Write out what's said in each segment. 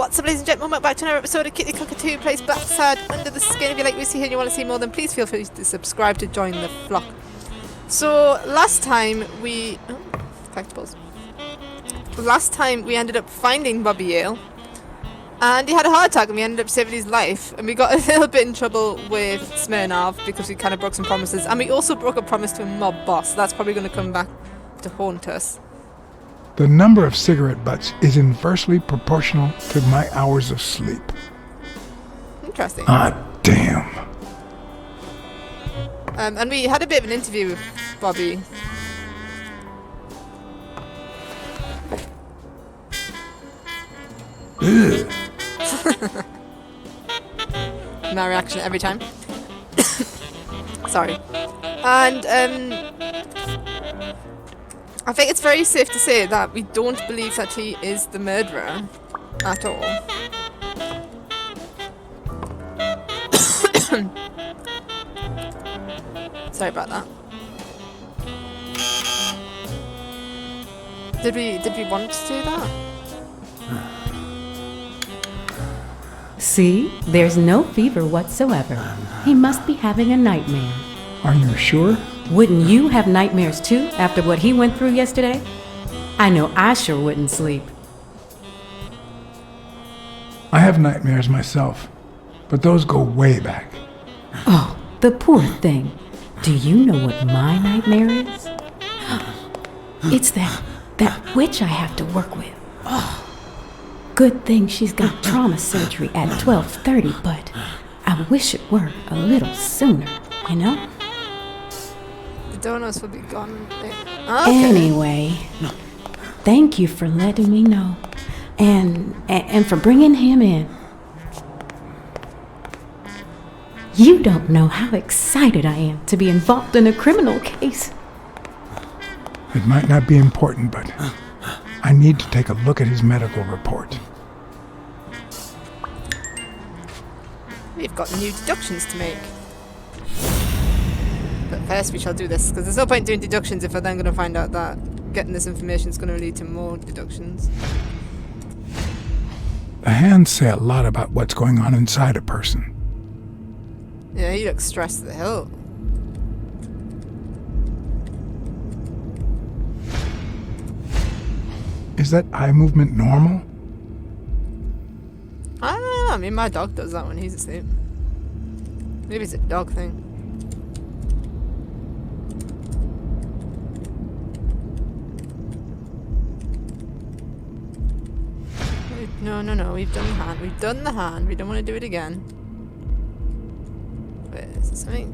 What's up, ladies and gentlemen? Welcome back to another episode of KittyTheCockatoo plays Blacksad under the skin. If you like what you see here and you want to see more, then please feel free to subscribe to join the flock. So last time we ended up finding Bobby Yale, and he had a heart attack, and we ended up saving his life. And we got a little bit in trouble with Smirnov because we kind of broke some promises, and we also broke a promise to a mob boss. So that's probably going to come back to haunt us. The number of cigarette butts is inversely proportional to my hours of sleep. Interesting. Ah, damn. And we had a bit of an interview with Bobby. Ugh. My reaction every time. Sorry. And I think it's very safe to say that we don't believe that he is the murderer at all. Sorry about that. Did we want to do that? See, there's no fever whatsoever. He must be having a nightmare. Are you sure? Wouldn't you have nightmares too after what he went through yesterday? I know I sure wouldn't sleep. I have nightmares myself, but those go way back. Oh, the poor thing. Do you know what my nightmare is? It's that witch I have to work with. Oh, good thing she's got trauma surgery at 12:30, but I wish it were a little sooner, you know? Donuts will be gone. Okay. Anyway, thank you for letting me know, and for bringing him in. You don't know how excited I am to be involved in a criminal case. It might not be important, but I need to take a look at his medical report. We've got new deductions to make. But first we shall do this, because there's no point doing deductions if I'm then going to find out that getting this information is going to lead to more deductions. The hands say a lot about what's going on inside a person. Yeah, he looks stressed to the hill. Is that eye movement normal? I don't know, I mean my dog does that when he's asleep. Maybe it's a dog thing. No, we've done the hand. We've done the hand. We don't want to do it again. Wait, is there something?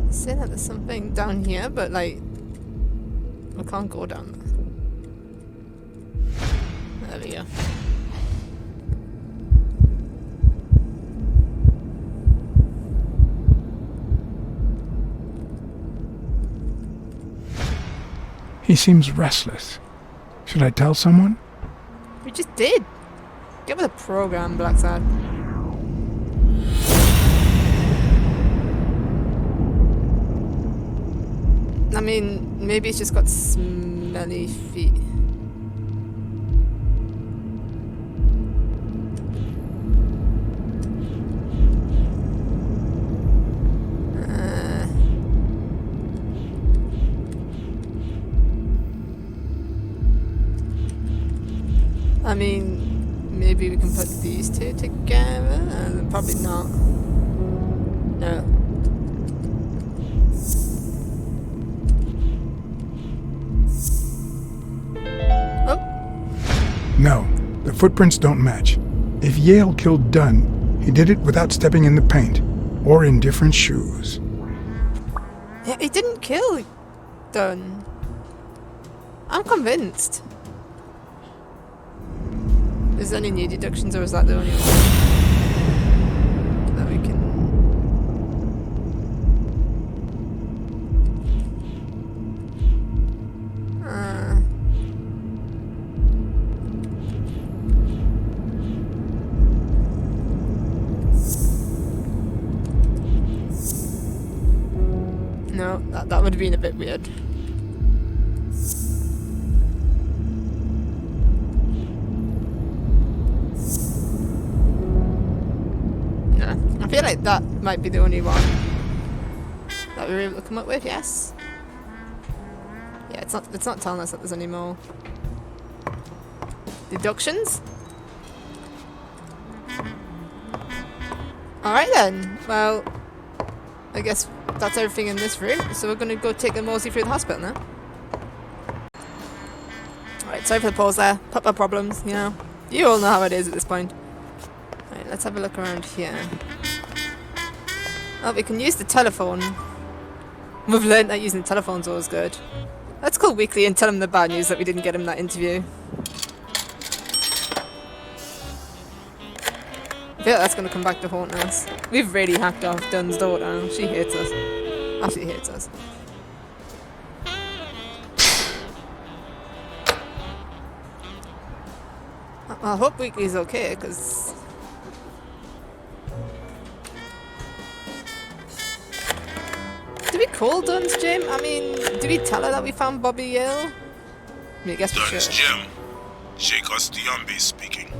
It's saying that there's something down here, but like, we can't go down there. There we go. He seems restless. Should I tell someone? We just did. Get with the program, Blacksad. I mean, maybe it's just got smelly feet. I mean, maybe we can put these two together. Probably not. No. Oh. No, the footprints don't match. If Yale killed Dunn, he did it without stepping in the paint, or in different shoes. Yeah, he didn't kill Dunn. I'm convinced. Is there any new deductions, or is that the only one that we can... No, that would have been a bit weird. like that might be the only one that we were able to come up with, yes? Yeah, it's not telling us that there's any more deductions. Alright then, well, I guess that's everything in this room, so we're gonna go take the mosey through the hospital now. Alright, sorry for the pause there, papa problems, you know. You all know how it is at this point. Alright, let's have a look around here. Oh, we can use the telephone. We've learned that using the telephone's always good. Let's call Weekly and tell him the bad news that we didn't get him that interview. I feel like that's going to come back to haunt us. We've really hacked off Dunn's daughter. She hates us. Absolutely hates us. I hope Weekly's okay, because... Did we call Dunn's Jim? I mean, did we tell her that we found Bobby Yale? I mean, I guess we Dunn's should. Jim. Sheikh Ostiombe speaking.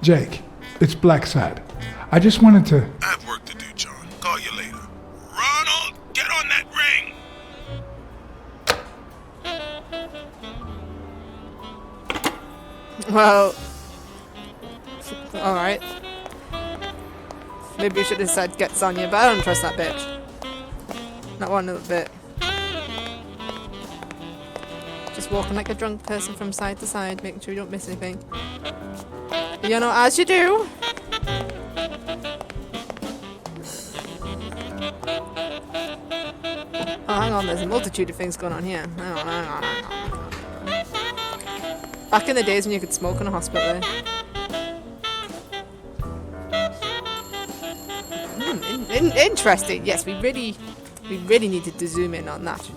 Jake, it's Blacksad. I just wanted to... I have work to do, John. Call you later. Ronald, get on that ring! Well... Alright. Maybe we should have said get Sonya, but I don't trust that bitch. Not one little bit. Just walking like a drunk person from side to side, making sure you don't miss anything. You know, as you do. Oh, hang on, there's a multitude of things going on here. Hang on. Back in the days when you could smoke in a hospital. Interesting. Yes, we really needed to zoom in on that.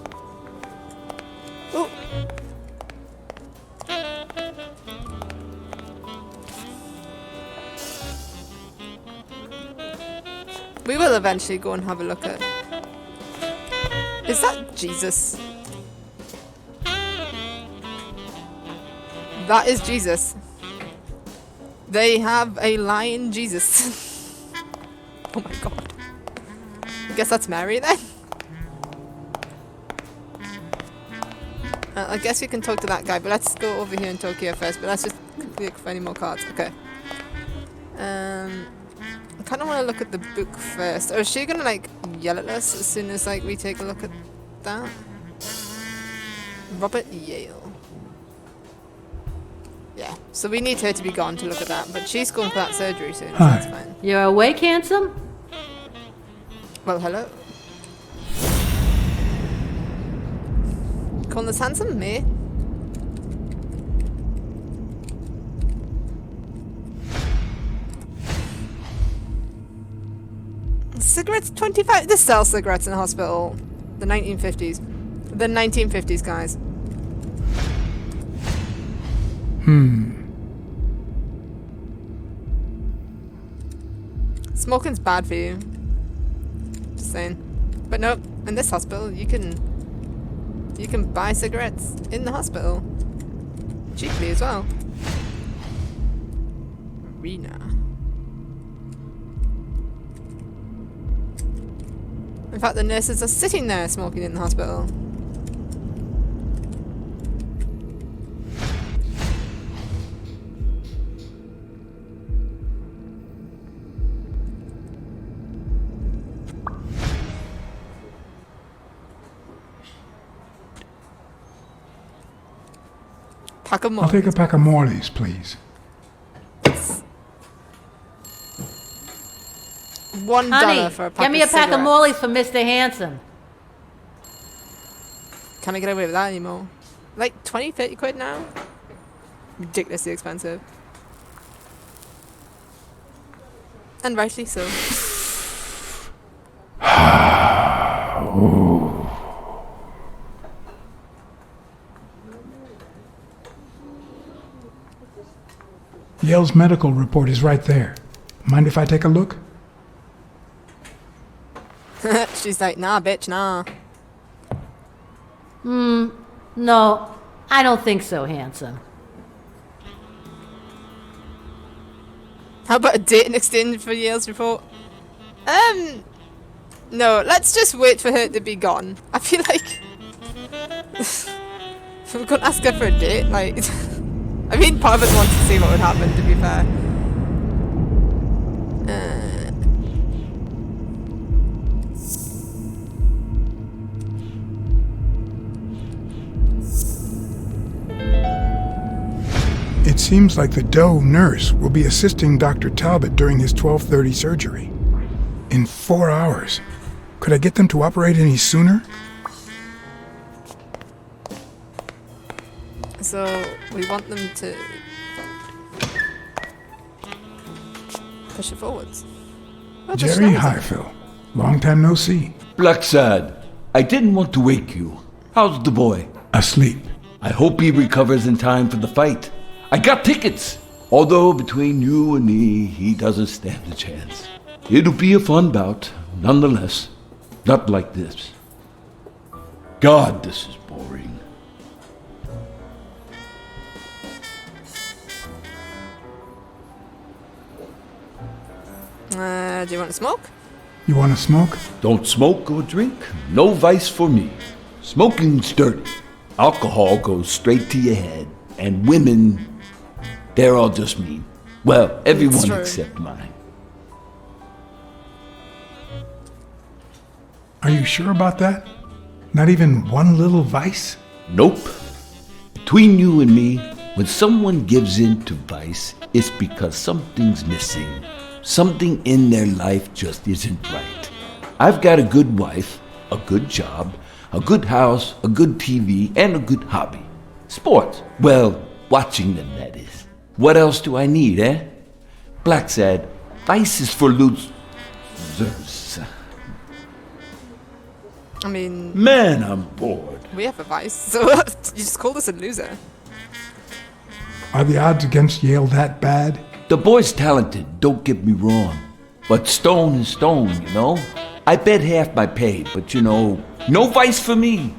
Oh. We will eventually go and have a look at... Is that Jesus? That is Jesus. They have a lion Jesus. Oh my god. I guess that's Mary then? I guess we can talk to that guy, but let's go over here in Tokyo first. But let's just look for any more cards. Okay. I kind of want to look at the book first. Or is she gonna like yell at us as soon as like we take a look at that? Robert Yale. Yeah. So we need her to be gone to look at that, but she's going for that surgery soon. So Hi. that's fine. You're awake, handsome? Well, hello. Calling this handsome? Me? Cigarettes 25. They sell cigarettes in the hospital. The 1950s. The 1950s, guys. Smoking's bad for you. Just saying. But no, in this hospital, you can buy cigarettes in the hospital. Cheaply as well. Arena. In fact, the nurses are sitting there smoking in the hospital. Pack of I'll take a Morley's. pack of Morley's, please. $1 Honey, for a pack get me a of pack of cigarettes. Morley's for Mr. Handsome. Can't get away with that anymore. Like 20, 30 quid now? Ridiculously expensive. And rightly so. Yale's medical report is right there. Mind if I take a look? She's like, nah, bitch, nah. No, I don't think so, handsome. How about a date in exchange for Yale's report? No, let's just wait for her to be gone. I feel like we couldn't ask her for a date, like I mean part of us wants to see what would happen, to be fair. It seems like the Doe nurse will be assisting Dr. Talbot during his 12:30 surgery. In 4 hours. Could I get them to operate any sooner? So we want them to push it forwards. Oh, Jerry Highfill. Long time no see. Blacksad, I didn't want to wake you. How's the boy? Asleep. I hope he recovers in time for the fight. I got tickets. Although between you and me, he doesn't stand a chance. It'll be a fun bout, nonetheless. Not like this. God, this is boring. Do you want to smoke? You want to smoke? Don't smoke or drink. No vice for me. Smoking's dirty. Alcohol goes straight to your head. And women, they're all just mean. Well, everyone except mine. Are you sure about that? Not even one little vice? Nope. Between you and me, when someone gives in to vice, it's because something's missing. Something in their life just isn't right. I've got a good wife, a good job, a good house, a good TV, and a good hobby. Sports. Well, watching them, that is. What else do I need, eh? Blacksad, vice is for losers. I mean... Man, I'm bored. We have a vice, so you just called us a loser. Are the odds against Yale that bad? The boy's talented, don't get me wrong. But stone is stone, you know? I bet half my pay, but you know, no vice for me.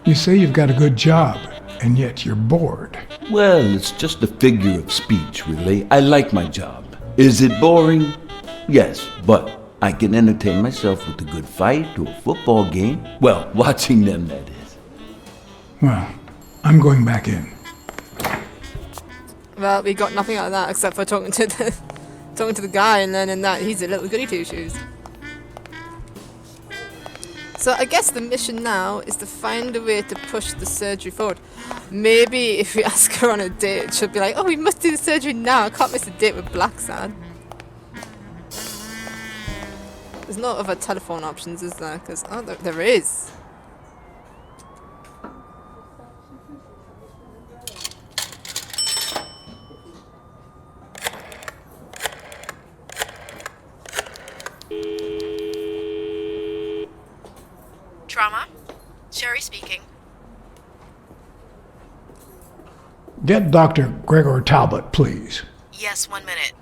You say you've got a good job, and yet you're bored. Well, it's just a figure of speech, really. I like my job. Is it boring? Yes, but I can entertain myself with a good fight or a football game. Well, watching them, that is. Well, I'm going back in. Well, we got nothing out of that except for talking to the guy and learning that he's a little goody two-shoes. So I guess the mission now is to find a way to push the surgery forward. Maybe if we ask her on a date, she'll be like, "Oh, we must do the surgery now. I can't miss a date with Blacksad." There's no other telephone options, is there? Because there is. Trauma? Sherry speaking. Get Dr. Gregor Talbot, please. Yes, 1 minute.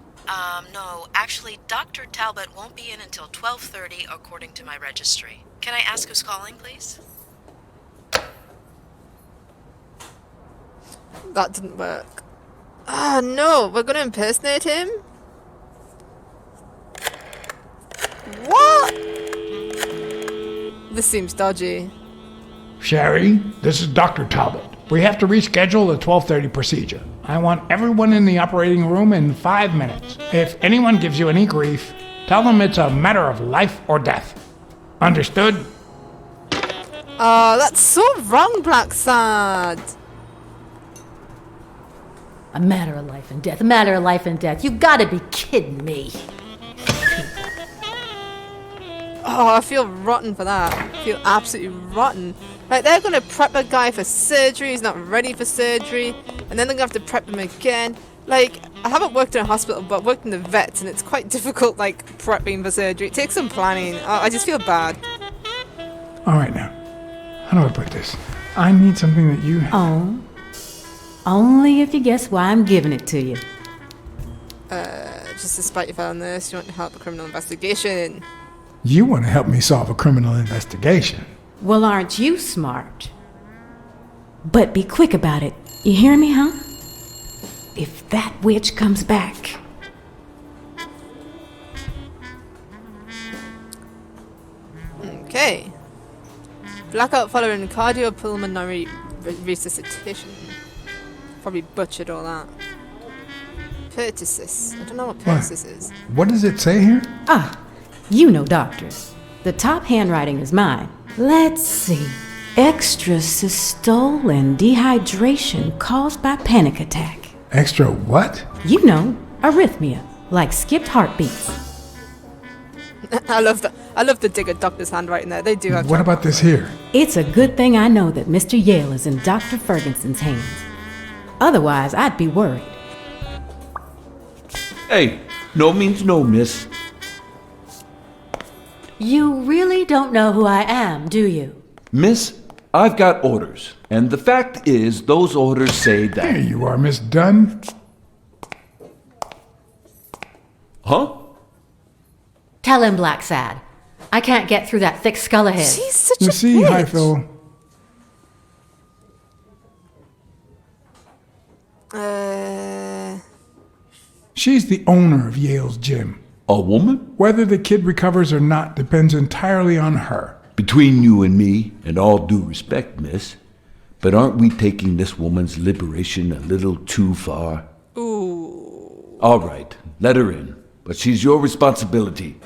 No, actually, Dr. Talbot won't be in until 12:30 according to my registry. Can I ask who's calling, please? That didn't work. Ah, no, we're gonna impersonate him? What? This seems dodgy. Sherry, this is Dr. Talbot. We have to reschedule the 12:30 procedure. I want everyone in the operating room in 5 minutes. If anyone gives you any grief, tell them it's a matter of life or death. Understood? Oh, that's so wrong, Blacksad. A matter of life and death. A matter of life and death. You gotta be kidding me. Oh, I feel rotten for that. I feel absolutely rotten. Like, they're gonna prep a guy for surgery, he's not ready for surgery, and then they're gonna have to prep him again. Like, I haven't worked in a hospital, but I've worked in the vets, and it's quite difficult, like, prepping for surgery. It takes some planning. I just feel bad. All right, now. How do I put this? I need something that you... Oh. Only if you guess why I'm giving it to you. Just despite you found this, you want to help a criminal investigation. You want to help me solve a criminal investigation. Well, aren't you smart? But be quick about it. You hear me, huh? if that witch comes back. Okay. Blackout following cardiopulmonary resuscitation. Probably butchered all that. Pertussis. I don't know what pertussis is. What does it say here? Ah, you know doctors. The top handwriting is mine. Let's see. Extrasystole and dehydration caused by panic attack. Extra what? You know, arrhythmia, like skipped heartbeats. I love the digger doctor's handwriting there. They do have. What about this here? It's a good thing I know that Mr. Yale is in Dr. Ferguson's hands. Otherwise, I'd be worried. Hey, no means no, miss. You really don't know who I am, do you? Miss, I've got orders. And the fact is, those orders say There that... you are, Miss Dunn. Huh? Tell him, Blacksad. I can't get through that thick skull of his. She's such You a see, bitch. Highfill, she's the owner of Yale's gym. A woman? Whether the kid recovers or not depends entirely on her. Between you and me, and all due respect, miss, but aren't we taking this woman's liberation a little too far? Ooh. All right, let her in. But she's your responsibility.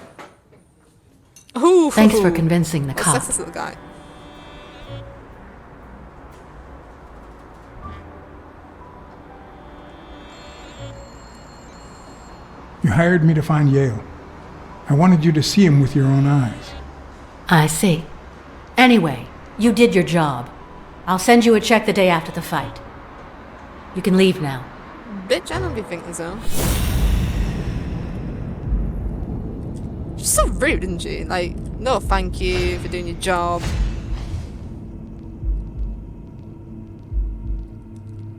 Ooh. Thanks for convincing the What's cop. this little guy? You hired me to find Yale. I wanted you to see him with your own eyes. I see. Anyway, you did your job. I'll send you a check the day after the fight. You can leave now. Bitch, I don't be thinking so. She's so rude, isn't she? Like, no thank you for doing your job.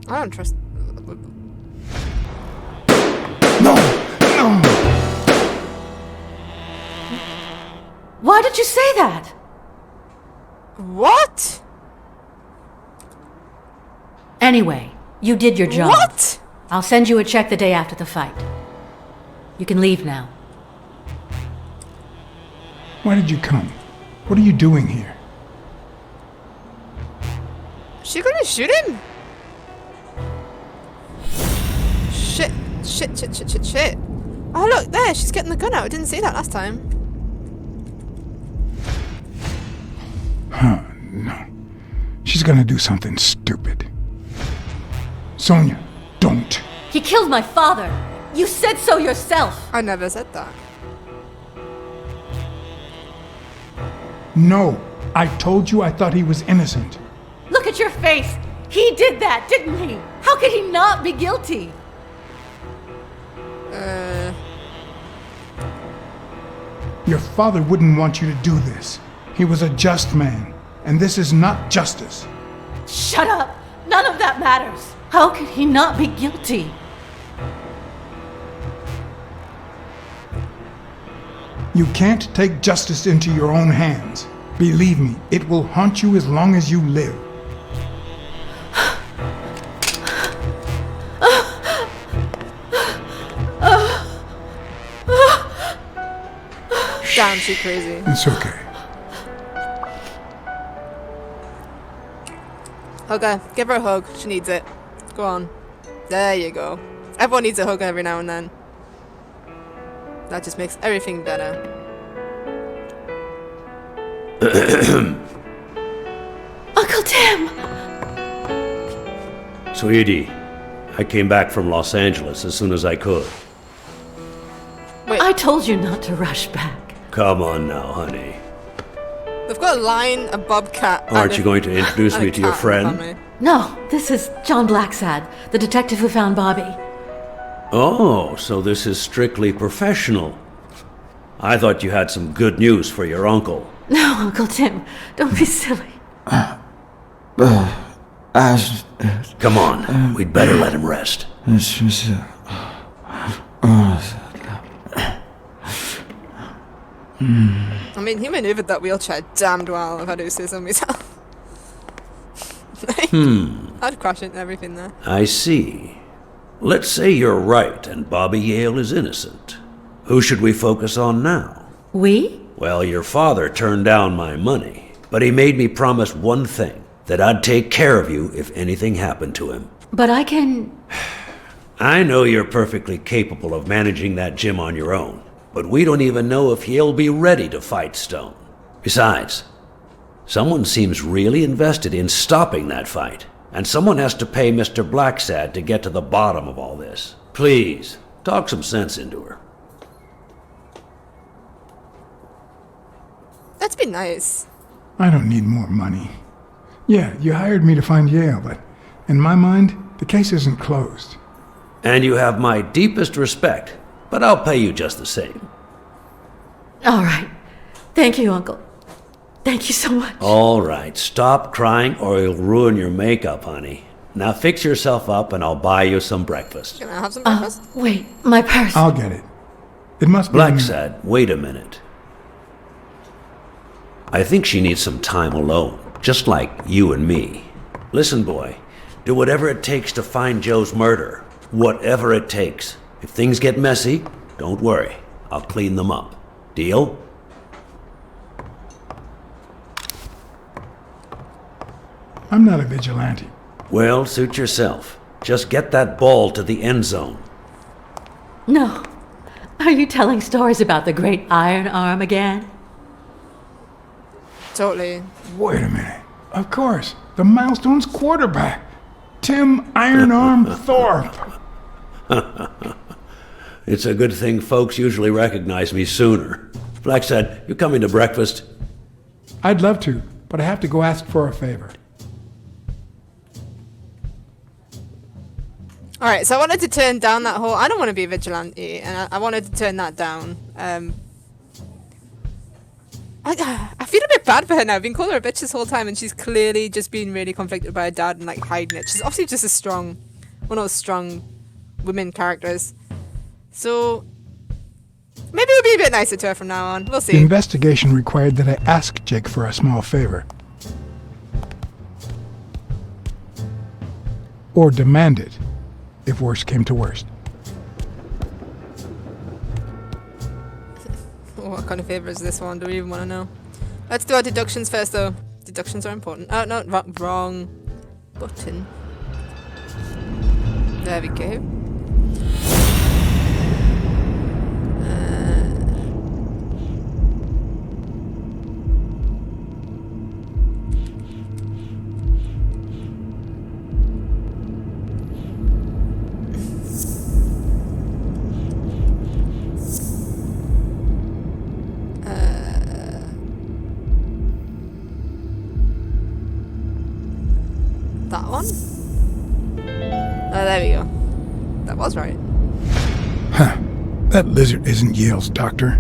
I don't trust... No! No! Why did you say that? What? Anyway, you did your job. What? I'll send you a check the day after the fight. You can leave now. Why did you come? What are you doing here? Is she gonna shoot him? Shit. Shit, shit, shit, shit, shit. Oh, look, there, she's getting the gun out. I didn't see that last time. Huh, no. She's gonna do something stupid. Sonia, don't. He killed my father. You said so yourself. I never said that. No, I told you I thought he was innocent. Look at your face. He did that, didn't he? How could he not be guilty? Your father wouldn't want you to do this. He was a just man, and this is not justice. Shut up. None of that matters. How could he not be guilty? You can't take justice into your own hands. Believe me, it will haunt you as long as you live. Damn, she's crazy. It's okay. Hug her. Give her a hug. She needs it. Go on. There you go. Everyone needs a hug every now and then. That just makes everything better. Uncle Tim! Sweetie, I came back from Los Angeles as soon as I could. Wait, I told you not to rush back. Come on now, honey. they've got a lion, a bobcat. and Aren't you going to introduce and a me to your cat in the friend? family. No, this is John Blacksad, the detective who found Bobby. Oh, so this is strictly professional. I thought you had some good news for your uncle. No, Uncle Tim, don't be silly. Come on, we'd better let him rest. I mean, he maneuvered that wheelchair damned well, if I do say so myself. I'd crash into everything there. I see. Let's say you're right and Bobby Yale is innocent. Who should we focus on now? We? Well, your father turned down my money, but he made me promise one thing, that I'd take care of you if anything happened to him. But I can... I know you're perfectly capable of managing that gym on your own, but we don't even know if he'll be ready to fight Stone. Besides, someone seems really invested in stopping that fight, and someone has to pay Mr. Blacksad to get to the bottom of all this. Please, talk some sense into her. That's been nice. I don't need more money. Yeah, you hired me to find Yale, but in my mind, the case isn't closed. And you have my deepest respect, but I'll pay you just the same. All right. Thank you, Uncle. Thank you so much. All right, stop crying or you'll ruin your makeup, honey. Now fix yourself up and I'll buy you some breakfast. Can I have some breakfast? Wait, my purse. I'll get it. It must be... Blacksad, wait a minute. I think she needs some time alone, just like you and me. Listen, boy, do whatever it takes to find Joe's murderer. Whatever it takes. If things get messy, don't worry. I'll clean them up. Deal? I'm not a vigilante. Well, suit yourself. Just get that ball to the end zone. No. Are you telling stories about the great Iron Arm again? Totally. Wait a minute. Of course. The Milestones quarterback. Tim Iron Arm Thorpe. It's a good thing folks usually recognize me sooner. Blacksad, you coming to breakfast? I'd love to, but I have to go ask for a favor. Alright, so I wanted to turn down that whole... I don't want to be a vigilante, and I wanted to turn that down. I feel a bit bad for her now. I've been calling her a bitch this whole time, and she's clearly just been really conflicted by her dad and, like, hiding it. She's obviously just a strong... one of those strong women characters. So... maybe we'll be a bit nicer to her from now on. We'll The see. investigation required that I ask Jake for a small favor. Or demand it, if worst came to worst. What kind of favor is this one? Do we even want to know? Let's do our deductions first, though. Deductions are important. Oh, no, wrong button. There we go. That one? Oh, there we go. That was right. Huh. That lizard isn't Yale's doctor.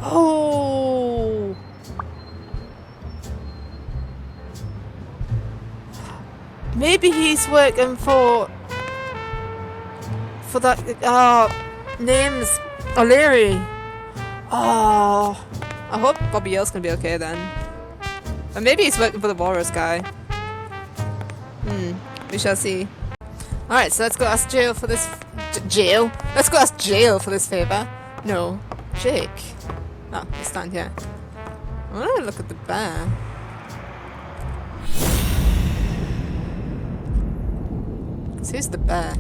Oh! Maybe he's working for that, name's O'Leary. Oh. I hope Bobby Yale's gonna be okay then. Or maybe he's working for the walrus guy. We shall see. Alright, so let's go ask Jail for this... Jail? Let's go ask Jail for this favor. No. Jake. Oh, let's stand here. I want to look at the bear. So who's the bear?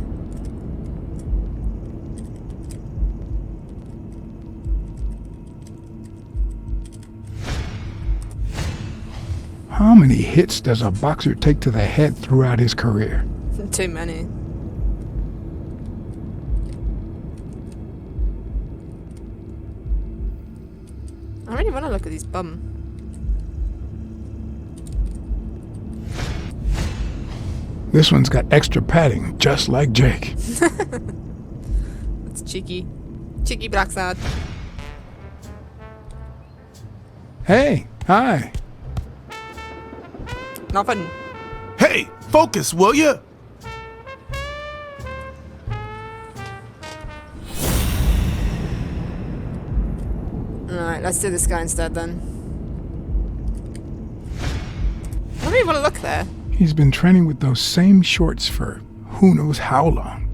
How many hits does a boxer take to the head throughout his career? Too many. I really want to look at his bum. This one's got extra padding, just like Jake. That's cheeky. Cheeky Blacksad. Hey, hi. Nothing. Hey, focus, will ya? Alright, let's do this guy instead then. I don't really want to look there. He's been training with those same shorts for who knows how long.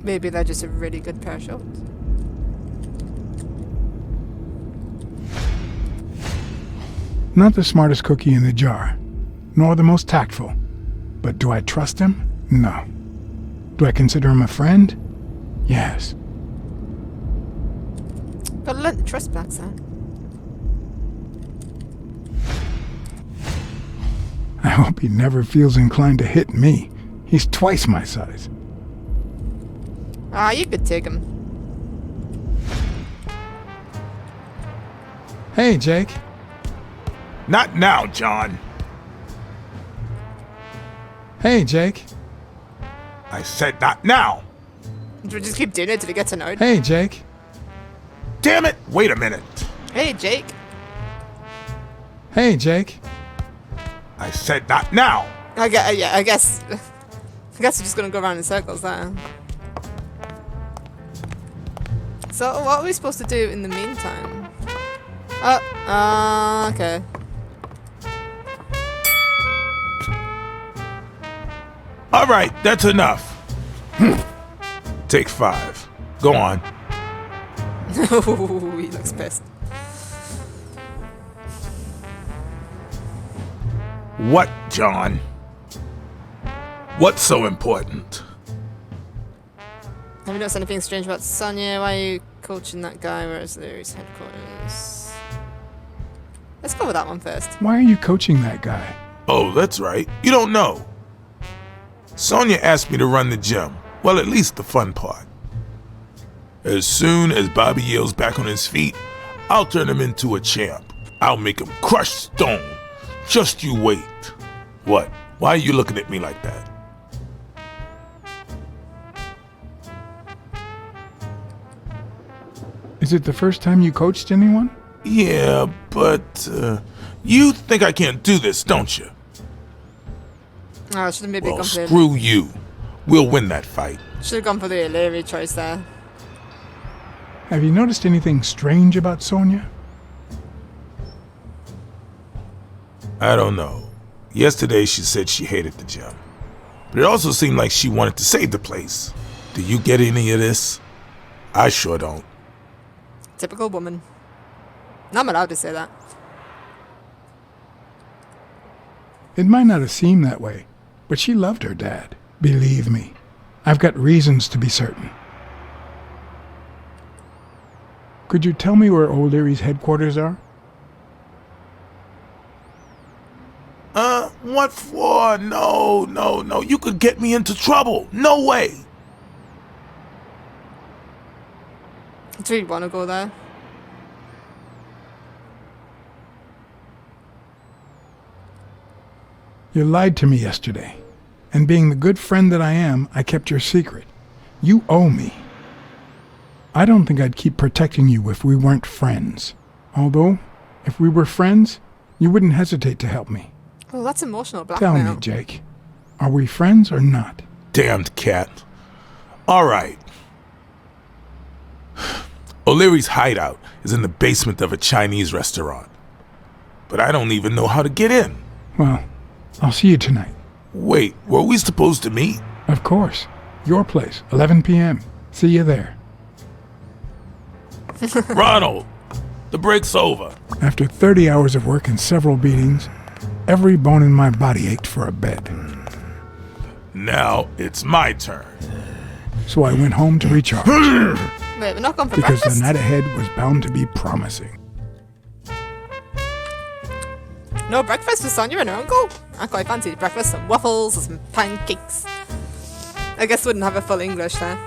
Maybe they're just a really good pair of shorts. Not the smartest cookie in the jar, nor the most tactful. But do I trust him? No. Do I consider him a friend? Yes. Gotta learn to trust Blacksad. I hope he never feels inclined to hit me. He's twice my size. Ah, you could take him. Hey, Jake. Not now, John. Hey, Jake. I said not now. Do we just keep doing it till he gets annoyed? Hey, Jake. Damn it! Wait a minute. Hey, Jake. Hey, Jake. I said not now. I guess we're just gonna go around in circles there. So, what are we supposed to do in the meantime? Okay. All right, that's enough. Take 5. Go on. Ooh, he looks pissed. What, John? What's so important? Have you noticed anything strange about Sonia? Why are you coaching that guy? Where's Larry's headquarters? Let's go with that one first. Why are you coaching that guy? Oh, that's right. You don't know. Sonia asked me to run the gym. Well, at least the fun part. As soon as Bobby Yale's back on his feet, I'll turn him into a champ. I'll make him crush stone. Just you wait. What? Why are you looking at me like that? Is it the first time you coached anyone? Yeah, but you think I can't do this, don't you? Oh, I should have maybe Well, gone for screw you. We'll win that fight. should have gone for the Larry choice there. Have you noticed anything strange about Sonia? I don't know. Yesterday she said she hated the gym. But it also seemed like she wanted to save the place. Do you get any of this? I sure don't. Typical woman. I'm allowed to say that. It might not have seemed that way, but she loved her dad. Believe me, I've got reasons to be certain. Could you tell me where O'Leary's headquarters are? What for? No. You could get me into trouble. No way. Do you want to go there? You lied to me yesterday, and being the good friend that I am, I kept your secret. You owe me. I don't think I'd keep protecting you if we weren't friends. Although, if we were friends, you wouldn't hesitate to help me. Oh, that's emotional blackmail. Tell me, Jake. Are we friends or not? Damned cat. All right. O'Leary's hideout is in the basement of a Chinese restaurant. But I don't even know how to get in. Well, I'll see you tonight. Wait, were we supposed to meet? Of course. Your place, 11 p.m. See you there. Ronald, the break's over. After 30 hours of work and several beatings, every bone in my body ached for a bed. Now it's my turn. So I went home to recharge. Wait, we're not going for Because breakfast? the night ahead was bound to be promising. No breakfast for Sonia and her uncle? I quite fancy breakfast, some waffles or some pancakes. I guess wouldn't have a full English there.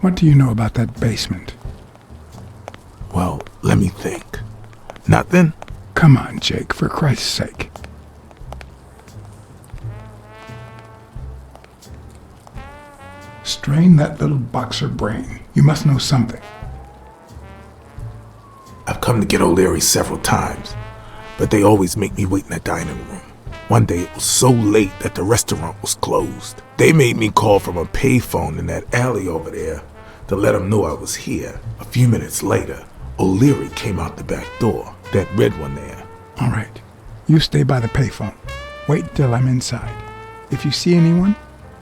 What do you know about that basement? Well, let me think. Nothing? Come on, Jake, for Christ's sake. Strain that little boxer brain. You must know something. I've come to get O'Leary several times, but they always make me wait in the dining room. One day it was so late that the restaurant was closed. They made me call from a payphone in that alley over there to let them know I was here. A few minutes later, O'Leary came out the back door, that red one there. All right. You stay by the payphone. Wait till I'm inside. If you see anyone,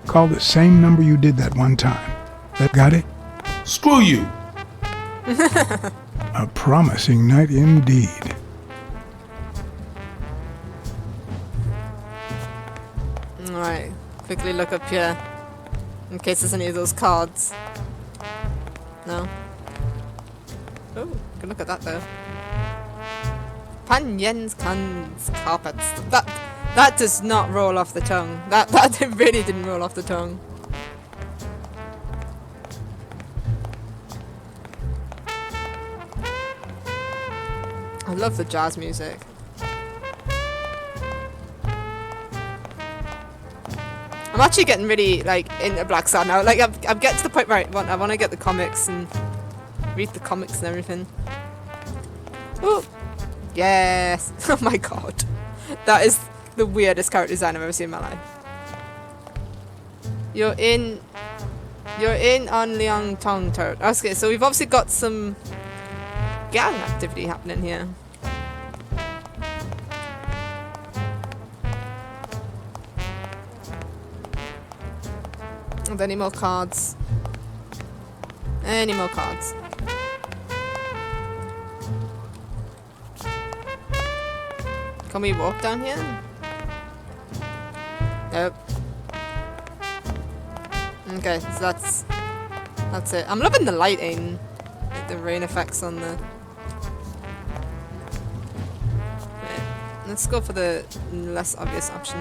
call the same number you did that one time. Got it? Screw you! A promising night indeed. Alright, quickly look up here in case there's any of those cards. No? Oh, good look at that though. Panyens, cans, carpets. That does not roll off the tongue. That really didn't roll off the tongue. I love the jazz music. I'm actually getting really like into Blacksad now. Like I'm getting to the point where I want to get the comics and read the comics and everything. Oh, yes! Oh my god, that is the weirdest character design I've ever seen in my life. You're in on Liang Tong Turret. Okay, so we've obviously got some gang activity happening here. And any more cards? Any more cards? Can we walk down here? Nope. Okay, so that's it. I'm loving the lighting, like the rain effects on the. Right. Let's go for the less obvious option.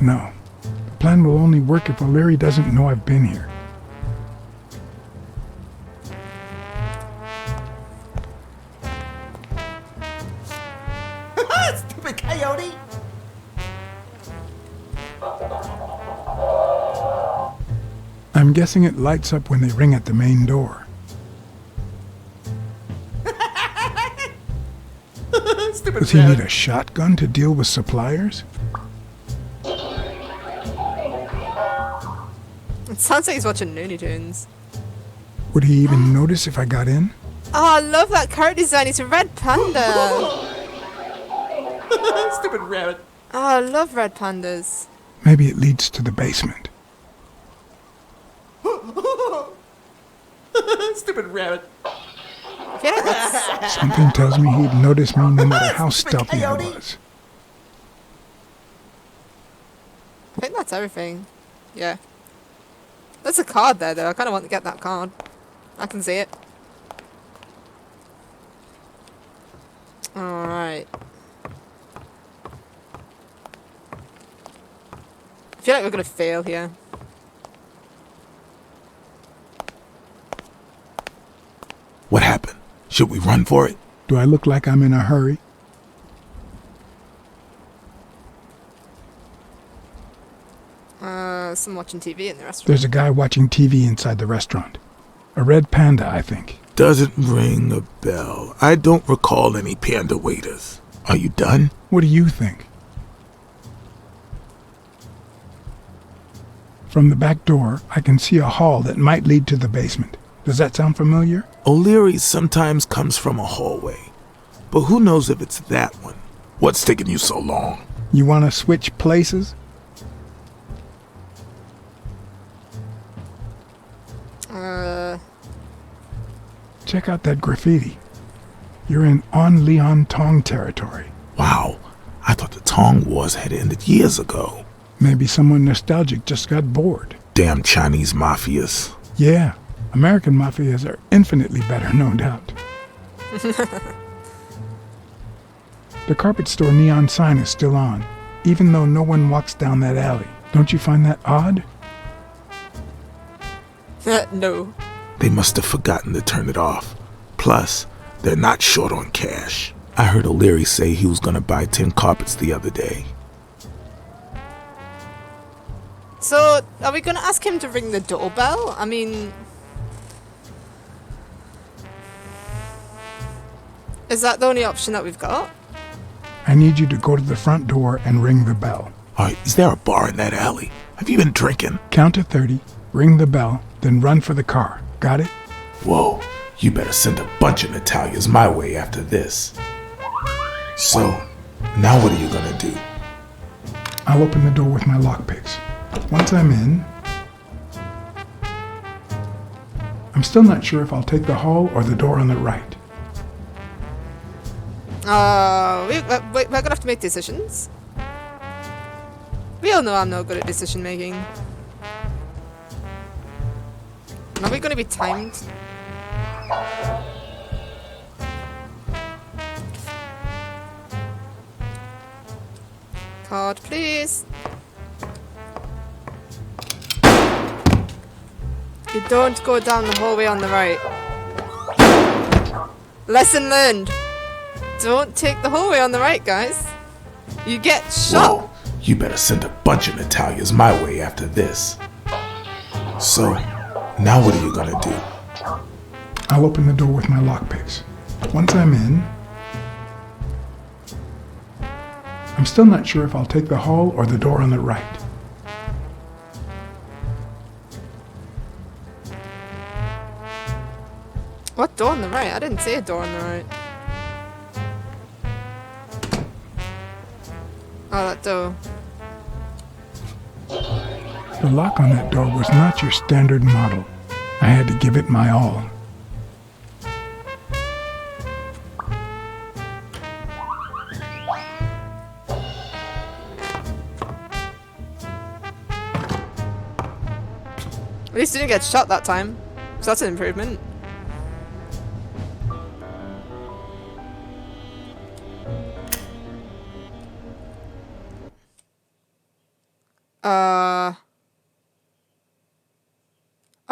No. The plan will only work if O'Leary doesn't know I've been here. Stupid coyote! I'm guessing it lights up when they ring at the main door. Stupid Does he need a shotgun to deal with suppliers? It sounds like he's watching Looney Tunes. Would he even notice if I got in? Oh, I love that character design. He's a red panda. Stupid rabbit. Oh, I love red pandas. Maybe it leads to the basement. Stupid rabbit. I feel like that's... Something tells me he'd notice me no matter how stealthy I was. I think that's everything. Yeah. There's a card there, though. I kind of want to get that card. I can see it. Alright. I feel like we're going to fail here. What happened? Should we run for it? Do I look like I'm in a hurry? Some watching TV in the restaurant. There's a guy watching TV inside the restaurant. A red panda, I think. Doesn't ring a bell. I don't recall any panda waiters. Are you done? What do you think? From the back door, I can see a hall that might lead to the basement. Does that sound familiar? O'Leary sometimes comes from a hallway, but who knows if it's that one? What's taking you so long? You want to switch places? Check out that graffiti. You're in On Leon Tong territory. Wow, I thought the Tong Wars had ended years ago. Maybe someone nostalgic just got bored. Damn Chinese mafias. Yeah, American mafias are infinitely better, no doubt. The carpet store neon sign is still on, even though no one walks down that alley. Don't you find that odd? No. They must have forgotten to turn it off. Plus, they're not short on cash. I heard O'Leary say he was gonna buy 10 carpets the other day. So, are we going to ask him to ring the doorbell? I mean... Is that the only option that we've got? I need you to go to the front door and ring the bell. Is there a bar in that alley? Have you been drinking? Count to 30, ring the bell, then run for the car. Got it? Whoa, you better send a bunch of Natalias my way after this. So, now what are you gonna do? I'll open the door with my lockpicks. Once I'm in, I'm still not sure if I'll take the hall or the door on the right. We're gonna have to make decisions. We all know I'm no good at decision making. Are we gonna be timed? Card, please. You don't go down the hallway on the right. Lesson learned. Don't take the hallway on the right, guys. You get shot. Whoa, you better send a bunch of Natalias my way after this. So, now what are you gonna do? I'll open the door with my lockpicks. Once I'm in, I'm still not sure if I'll take the hall or the door on the right. What door on the right? I didn't see a door on the right. Oh, that door. The lock on that door was not your standard model. I had to give it my all. At least you didn't get shot that time. So that's an improvement.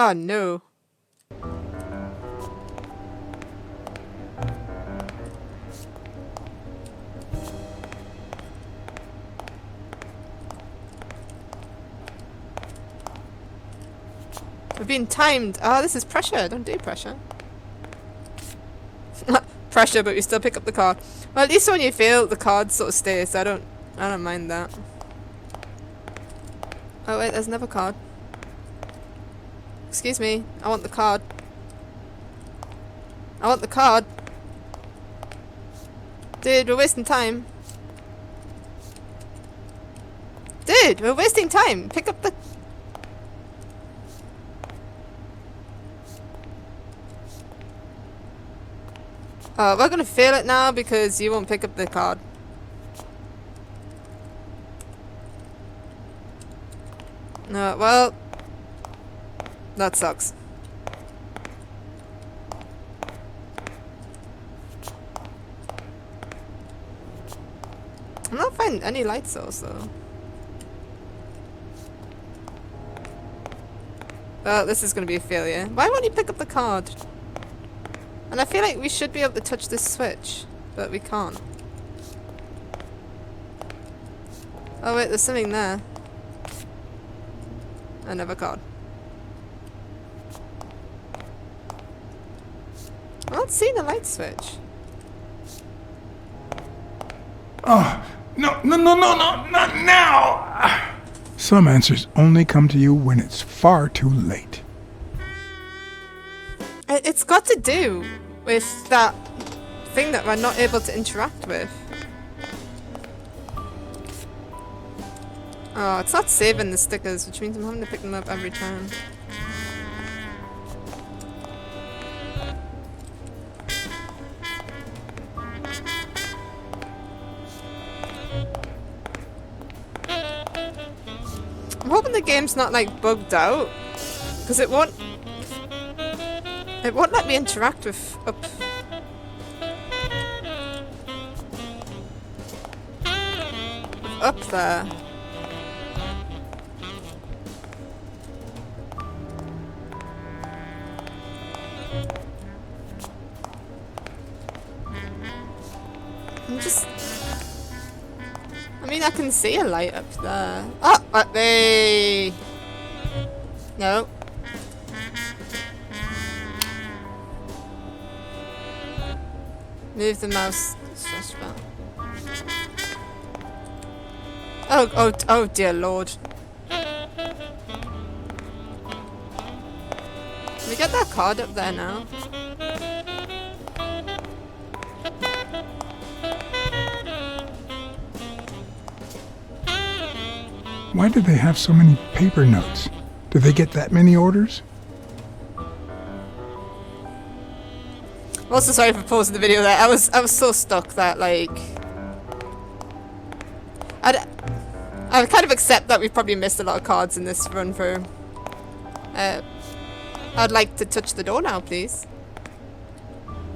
Oh no. We're being timed. Oh, this is pressure. Don't do pressure. Pressure, but we still pick up the card. Well, at least when you fail, the cards sort of stay, so I don't mind that. Oh wait, there's another card. Excuse me, I want the card. I want the card. Dude, we're wasting time. Dude, we're wasting time. Pick up the... we're gonna fail it now because you won't pick up the card. No, well... That sucks. I'm not finding any light source though. Well, this is gonna be a failure. Why won't you pick up the card? And I feel like we should be able to touch this switch, but we can't. Oh wait, there's something there. Another card. I'm not seeing a light switch. Oh, no, not now! Some answers only come to you when it's far too late. It's got to do with that thing that we're not able to interact with. Oh, it's not saving the stickers, which means I'm having to pick them up every time. I'm hoping the game's not like bugged out, because it won't let me interact with up there. I mean, I can see a light up there. Oh, up there. No. Move the mouse. Slash button. Oh dear lord. Can we get that card up there now? Why do they have so many paper notes? Do they get that many orders? I'm also sorry for pausing the video there. I was so stuck that like I kind of accept that we've probably missed a lot of cards in this run through. I'd like to touch the door now, please.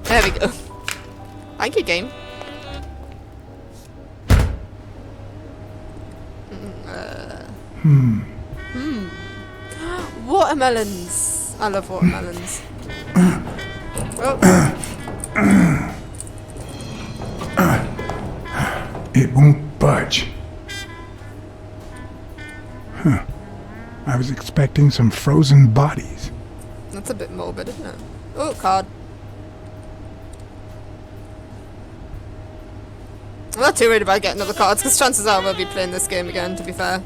There we go. Thank you, game. Watermelons. I love watermelons. Oh. It won't budge. Huh. I was expecting some frozen bodies. That's a bit morbid, isn't it? Oh, card. I'm not too worried about getting other cards, because chances are we'll be playing this game again, to be fair.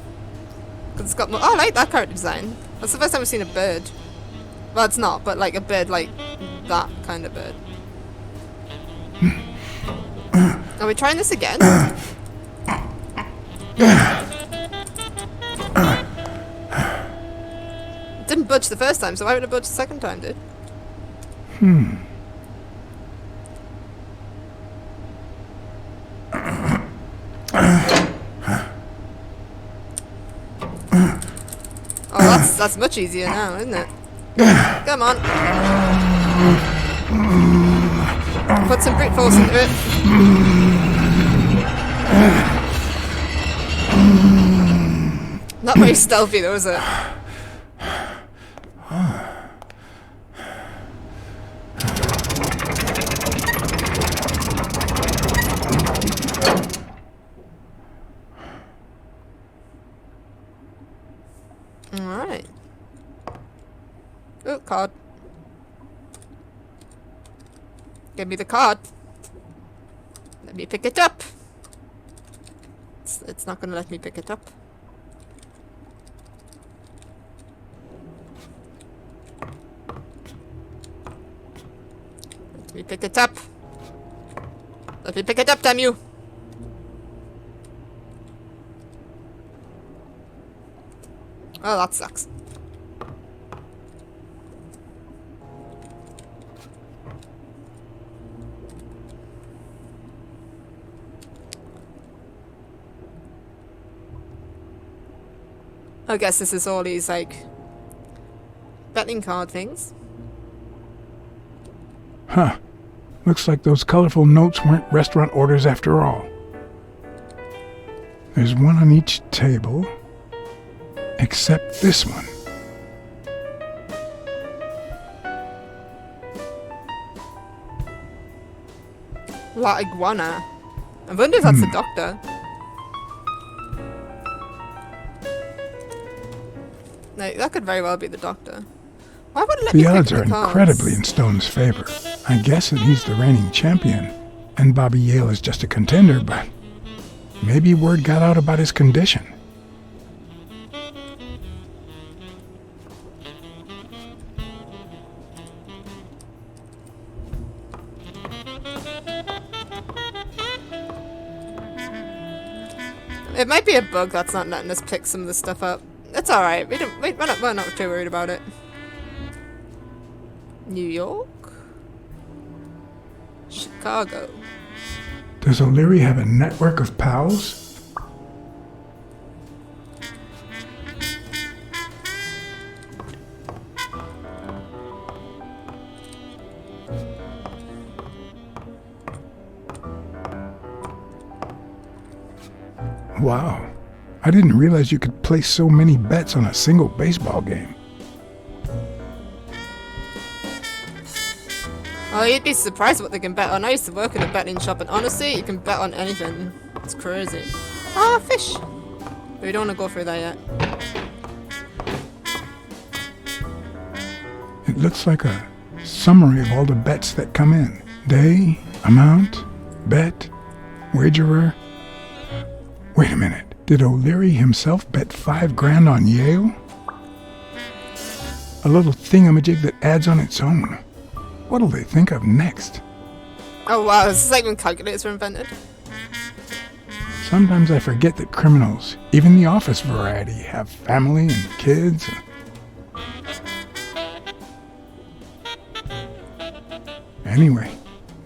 Because it's got more... Oh, I like that character design. That's the first time I've seen a bird. Well, it's not, but like a bird like that kind of bird. Are we trying this again? It didn't budge the first time, so why would it budge the second time, dude? Oh, that's much easier now, isn't it? Come on. Put some brute force into it. Not very stealthy though, is it? Alright. Oh, card. Give me the card. Let me pick it up. It's not gonna let me pick it up. Let me pick it up. Let me pick it up, damn you! Oh, that sucks. I guess this is all these, like, betting card things. Huh. Looks like those colorful notes weren't restaurant orders after all. There's one on each table, except this one. La Iguana. I wonder if that's the doctor. No, that could very well be the doctor. Why wouldn't it let me The pick odds the are cards? incredibly in Stone's favor. I guess that he's the reigning champion, and Bobby Yale is just a contender, but maybe word got out about his condition. It might be a bug that's not letting us pick some of the stuff up. It's alright. We're not too worried about it. New York? Chicago. Does O'Leary have a network of pals? Wow. I didn't realize you could place so many bets on a single baseball game. Oh, you'd be surprised what they can bet on. I used to work in a betting shop, and honestly, you can bet on anything. It's crazy. Ah, fish! But we don't want to go through that yet. It looks like a summary of all the bets that come in. Day, amount, bet, wagerer. Wait a minute. Did O'Leary himself bet $5,000 on Yale? A little thingamajig that adds on its own. What'll they think of next? Oh wow, this is like when calculators were invented. Sometimes I forget that criminals, even the office variety, have family and kids. Anyway,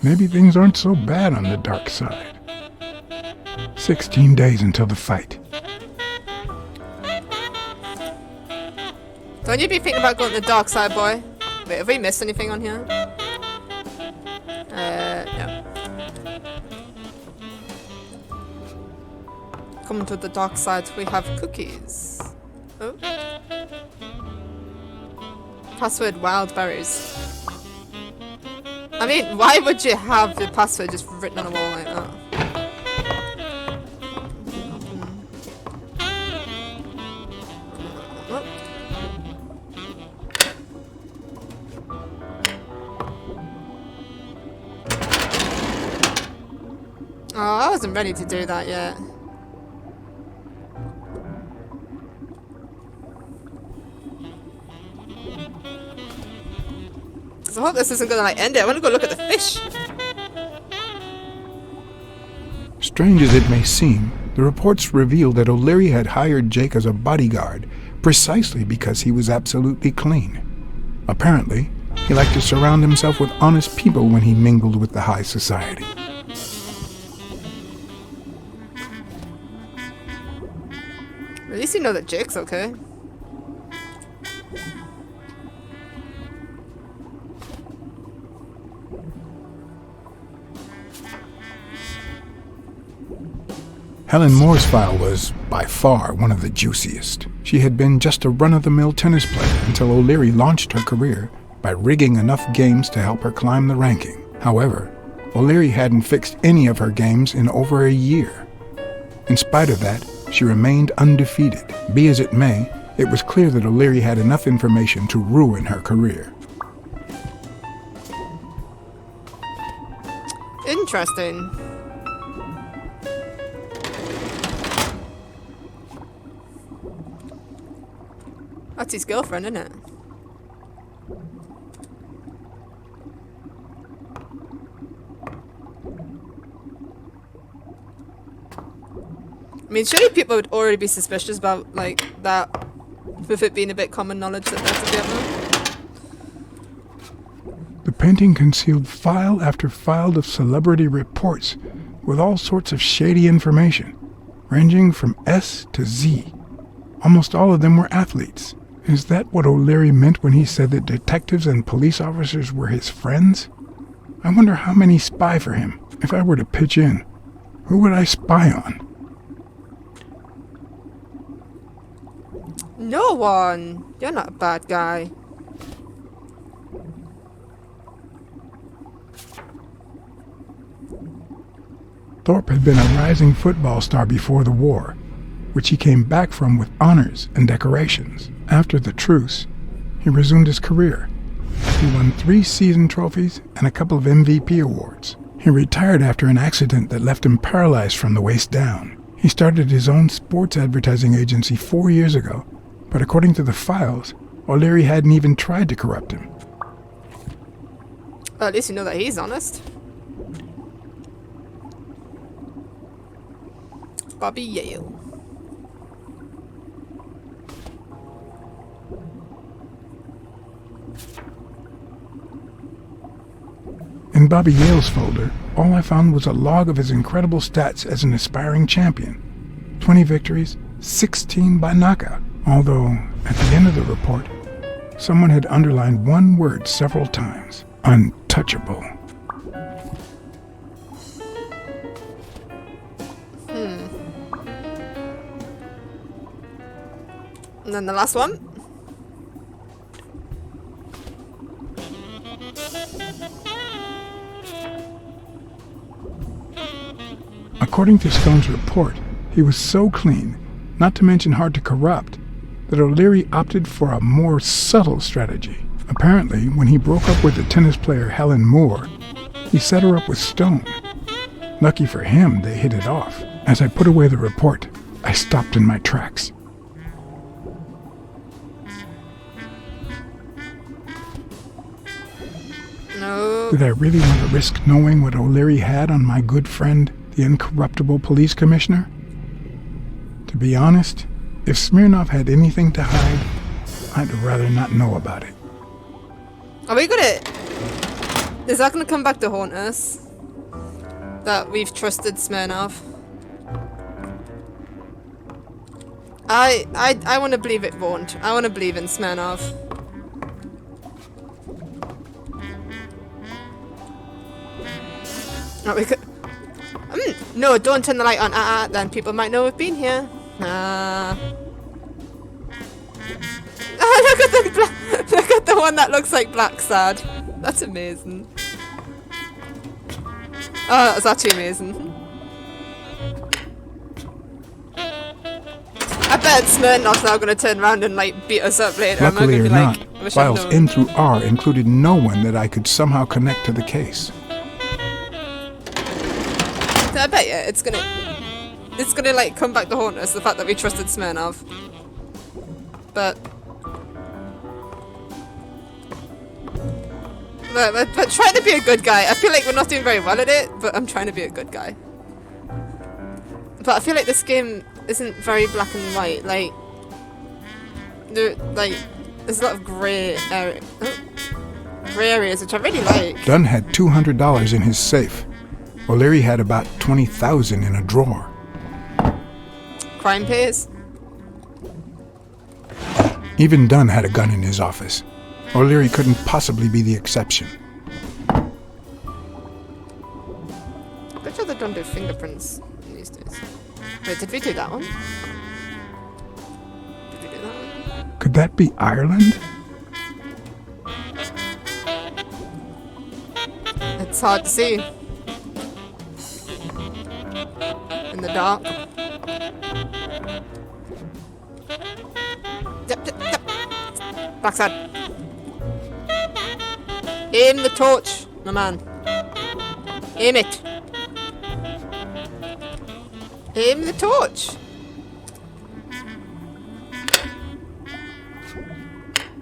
maybe things aren't so bad on the dark side. 16 days until the fight. Don't you be thinking about going to the dark side, boy? Wait, have we missed anything on here? No. Coming to the dark side, we have cookies. Oh. Password wild berries. I mean, why would you have the password just written on a wall like that? Oh, I wasn't ready to do that yet. So I hope this isn't gonna like end it. I wanna go look at the fish. Strange as it may seem, the reports reveal that O'Leary had hired Jake as a bodyguard precisely because he was absolutely clean. Apparently, he liked to surround himself with honest people when he mingled with the high society. At least you know that Jake's okay. Helen Moore's file was, by far, one of the juiciest. She had been just a run-of-the-mill tennis player until O'Leary launched her career by rigging enough games to help her climb the ranking. However, O'Leary hadn't fixed any of her games in over a year. In spite of that, she remained undefeated. Be as it may, it was clear that O'Leary had enough information to ruin her career. Interesting. That's his girlfriend, isn't it? I mean, surely people would already be suspicious about, like, that, with it being a bit common knowledge that they're together. The painting concealed file after file of celebrity reports with all sorts of shady information, ranging from S to Z. Almost all of them were athletes. Is that what O'Leary meant when he said that detectives and police officers were his friends? I wonder how many spy for him. If I were to pitch in, who would I spy on? No one! You're not a bad guy. Thorpe had been a rising football star before the war, which he came back from with honors and decorations. After the truce, he resumed his career. He won 3 season trophies and a couple of MVP awards. He retired after an accident that left him paralyzed from the waist down. He started his own sports advertising agency 4 years ago, but according to the files, O'Leary hadn't even tried to corrupt him. Well, at least you know that he's honest. Bobby Yale. In Bobby Yale's folder, all I found was a log of his incredible stats as an aspiring champion. 20 victories, 16 by knockout. Although, at the end of the report, someone had underlined one word several times. Untouchable. And then the last one. According to Stone's report, he was so clean, not to mention hard to corrupt, that O'Leary opted for a more subtle strategy. Apparently, when he broke up with the tennis player Helen Moore, he set her up with Stone. Lucky for him, they hit it off. As I put away the report, I I stopped in my tracks. No. Did I really want to risk knowing what O'Leary had on my good friend, the incorruptible police commissioner? To be honest, if Smirnov had anything to hide, I'd rather not know about it. Are we gonna... Is that gonna come back to haunt us? That we've trusted Smirnov? I want to believe it won't. I want to believe in Smirnov. Oh, we could... no, don't turn the light on. Then people might know we've been here. Look at the one that looks like Blacksad. That's amazing. Oh, that's actually amazing. I bet Smirnov's now gonna turn around and like beat us up later. Luckily or not, I wish I'd files known. N through R included no one that I could somehow connect to the case. I bet you it's gonna like come back to haunt us, the fact that we trusted Smirnov. But trying to be a good guy. I feel like we're not doing very well at it, but I'm trying to be a good guy. But I feel like this game isn't very black and white. Like, there's a lot of grey areas, which I really like. Dunn had $200 in his safe. O'Leary had about $20,000 in a drawer. Crime pays. Even Dunn had a gun in his office. O'Leary couldn't possibly be the exception. I bet you they don't do fingerprints these days. Wait, did we do that one? Did we do that one? Could that be Ireland? It's hard to see. In the dark. Yep. Blacksad. Aim the torch, my man. Aim it. Aim the torch.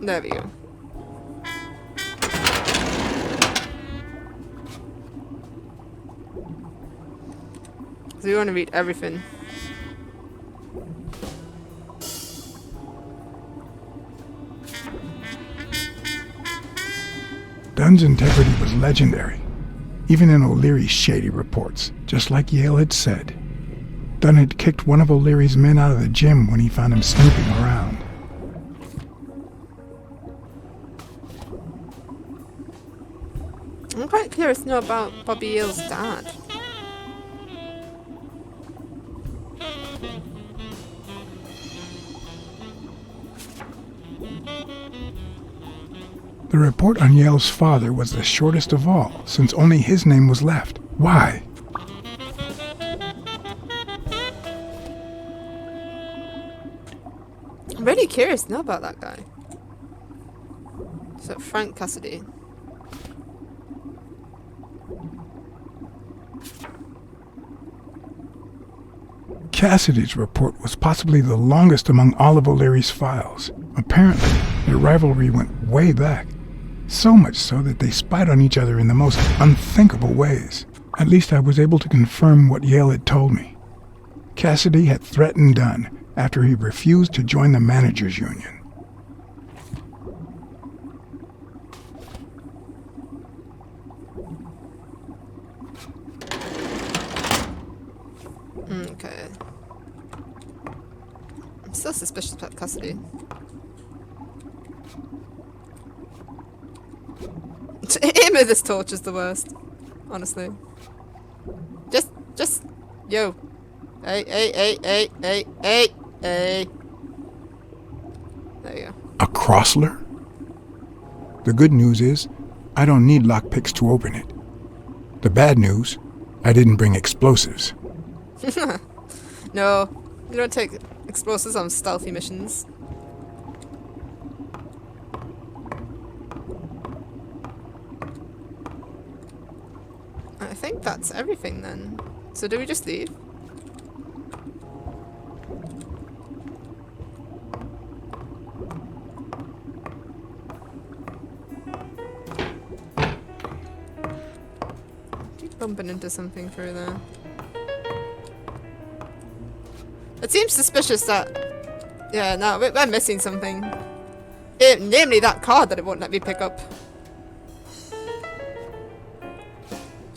There we go. So we want to read everything. Dunn's integrity was legendary, even in O'Leary's shady reports, just like Yale had said. Dunn had kicked one of O'Leary's men out of the gym when he found him snooping around. I'm quite curious to know about Bobby Yale's dad. The report on Yale's father was the shortest of all, since only his name was left. Why? I'm really curious to know about that guy. So Frank Cassidy. Cassidy's report was possibly the longest among all of O'Leary's files. Apparently, their rivalry went way back. So much so that they spied on each other in the most unthinkable ways. At least I was able to confirm what Yale had told me. Cassidy had threatened Dunn after he refused to join the managers' union. Okay. I'm still suspicious about Cassidy. Aim at this torch is the worst. Honestly. Just, yo. Hey. There you go. A Crossler? The good news is, I don't need lockpicks to open it. The bad news, I didn't bring explosives. No, you don't take explosives on stealthy missions. I think that's everything then. So do we just leave? Bumping into something through there. It seems suspicious that... Yeah, no, we're missing something. Namely that card that it won't let me pick up.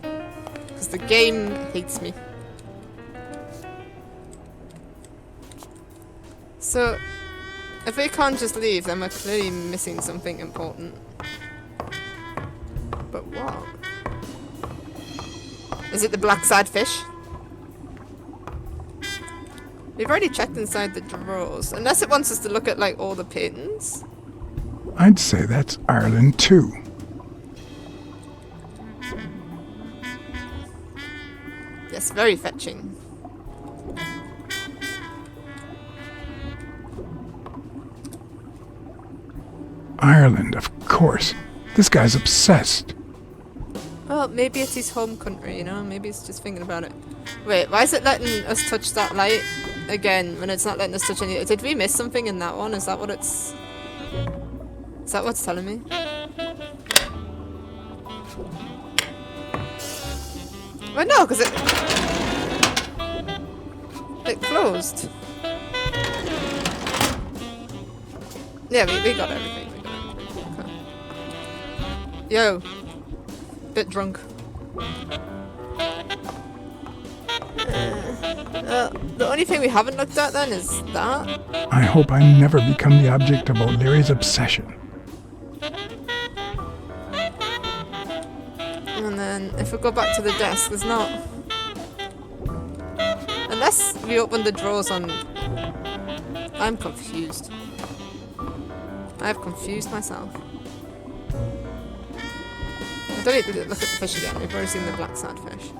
Because the game hates me. So, if we can't just leave, then we're clearly missing something important. But what? Is it the Blacksad fish? We've already checked inside the drawers. Unless it wants us to look at, like, all the paintings. I'd say that's Ireland too. Yes, very fetching. Ireland, of course. This guy's obsessed. Well, maybe it's his home country, you know? Maybe he's just thinking about it. Wait, why is it letting us touch that light again when it's not letting us touch any... Did we miss something in that one? Is that what it's... Is that what's telling me? Well, no, because it... It closed. Yeah, we got everything. Okay. Yo. Bit drunk. The only thing we haven't looked at then is that. I hope I never become the object of O'Leary's obsession. And then if we go back to the desk, there's not... Unless we open the drawers on... I'm confused. I've confused myself. I don't need to look at the fish again. We've already seen the Blacksad fish.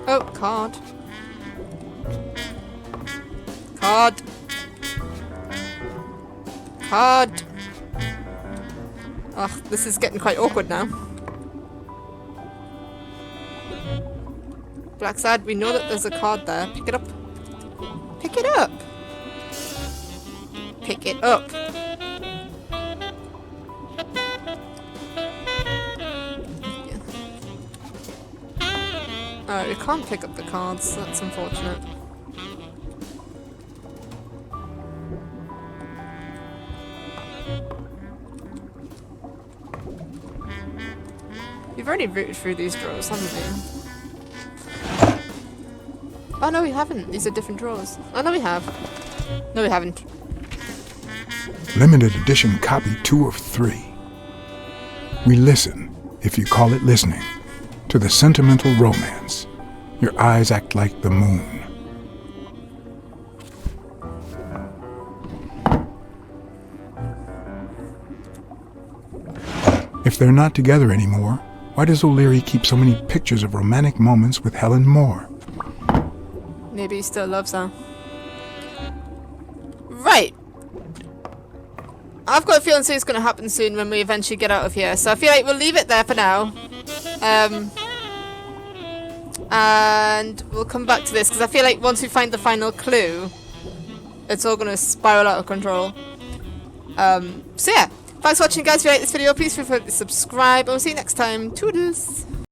Oh, card. Card. Card. Ugh, this is getting quite awkward now. Blacksad, we know that there's a card there. Pick it up. Pick it up. Pick it up. Alright, we can't pick up the cards. That's unfortunate. We've already rooted through these drawers, haven't we? Oh no, we haven't. These are different drawers. Oh no, we have. No, we haven't. Limited edition copy 2 of 3. We listen, if you call it listening, to the sentimental romance. Your eyes act like the moon. If they're not together anymore, why does O'Leary keep so many pictures of romantic moments with Helen Moore? Maybe he still loves her. Right. I've got a feeling something's going to happen soon when we eventually get out of here. So I feel like we'll leave it there for now. And we'll come back to this. Because I feel like once we find the final clue, it's all going to spiral out of control. So yeah. Thanks for watching, guys. If you like this video, please feel free to subscribe. And we'll see you next time. Toodles.